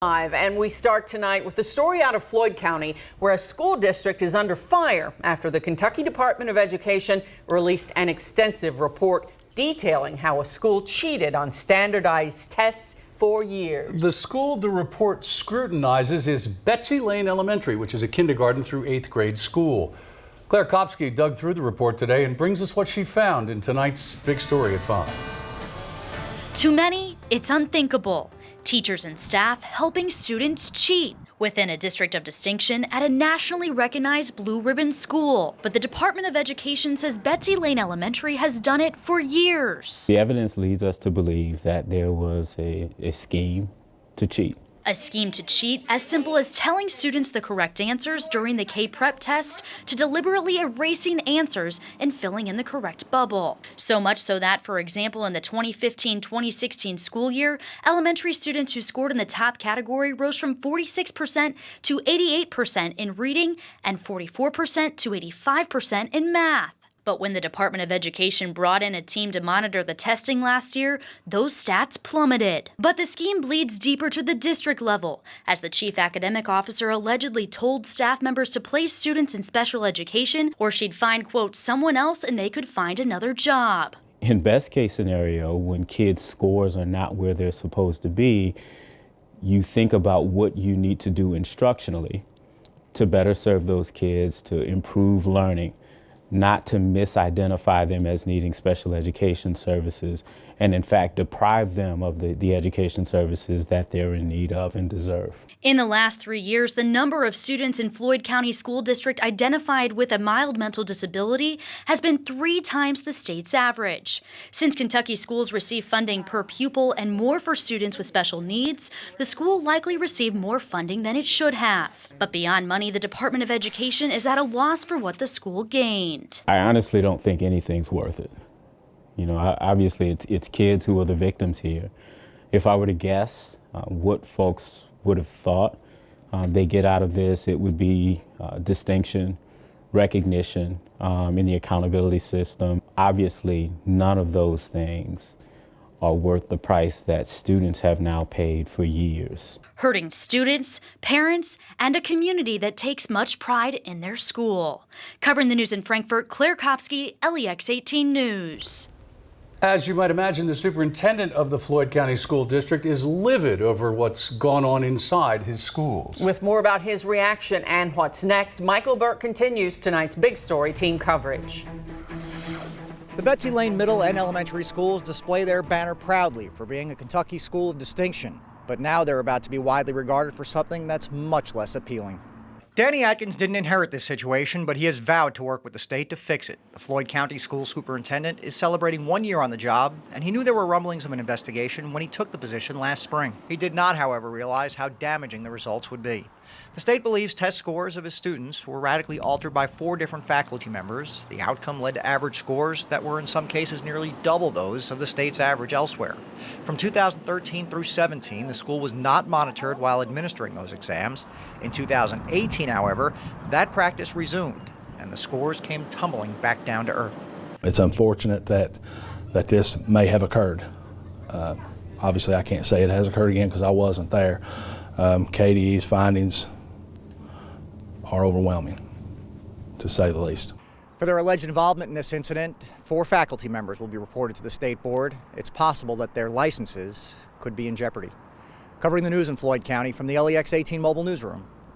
And we start tonight with the story out of Floyd County, where a school district is under fire after the Kentucky Department of Education released an extensive report detailing how a school cheated on standardized tests for years. The school the report scrutinizes is Betsy Lane Elementary, which is a kindergarten through 8th grade school. Claire Kopsky dug through the report today and brings us what she found in tonight's big story at 5. To many, it's unthinkable. Teachers and staff helping students cheat within a district of distinction at a nationally recognized blue ribbon school. But the Department of Education says Betsy Lane Elementary has done it for years. The evidence leads us to believe that there was a scheme to cheat. A scheme to cheat as simple as telling students the correct answers during the K-Prep test to deliberately erasing answers and filling in the correct bubble. So much so that, for example, in the 2015-2016 school year, elementary students who scored in the top category rose from 46% to 88% in reading and 44% to 85% in math. But when the Department of Education brought in a team to monitor the testing last year, those stats plummeted. But the scheme bleeds deeper to the district level, as the chief academic officer allegedly told staff members to place students in special education or she'd find, quote, someone else and they could find another job. In best case scenario, when kids' scores are not where they're supposed to be, you think about what you need to do instructionally to better serve those kids, to improve learning, not to misidentify them as needing special education services, and in fact deprive them of the education services that they're in need of and deserve. In the last 3 years, the number of students in Floyd County School District identified with a mild mental disability has been 3 times the state's average. Since Kentucky schools receive funding per pupil and more for students with special needs, the school likely received more funding than it should have. But beyond money, the Department of Education is at a loss for what the school gained. I honestly don't think anything's worth it. You know, obviously it's kids who are the victims here. If I were to guess what folks would have thought they get out of this, it would be distinction, recognition in the accountability system. Obviously, none of those things are worth the price that students have now paid for years. Hurting students, parents, and a community that takes much pride in their school. Covering the news in Frankfort, Claire Kopsky, LEX 18 News. As you might imagine, the superintendent of the Floyd County School District is livid over what's gone on inside his schools. With more about his reaction and what's next, Michael Burke continues tonight's big story team coverage. The Betsy Lane Middle and Elementary Schools display their banner proudly for being a Kentucky school of distinction, but now they're about to be widely regarded for something that's much less appealing. Danny Atkins didn't inherit this situation, but he has vowed to work with the state to fix it. The Floyd County School Superintendent is celebrating 1 year on the job, and he knew there were rumblings of an investigation when he took the position last spring. He did not, however, realize how damaging the results would be. The state believes test scores of his students were radically altered by 4 different faculty members. The outcome led to average scores that were in some cases nearly double those of the state's average elsewhere. From 2013 through 17, the school was not monitored while administering those exams. In 2018, however, that practice resumed, and the scores came tumbling back down to earth. It's unfortunate that this may have occurred. Obviously, I can't say it has occurred again because I wasn't there. KDE's findings are overwhelming, to say the least. For their alleged involvement in this incident, 4 faculty members will be reported to the state board. It's possible that their licenses could be in jeopardy. Covering the news in Floyd County from the LEX 18 Mobile Newsroom,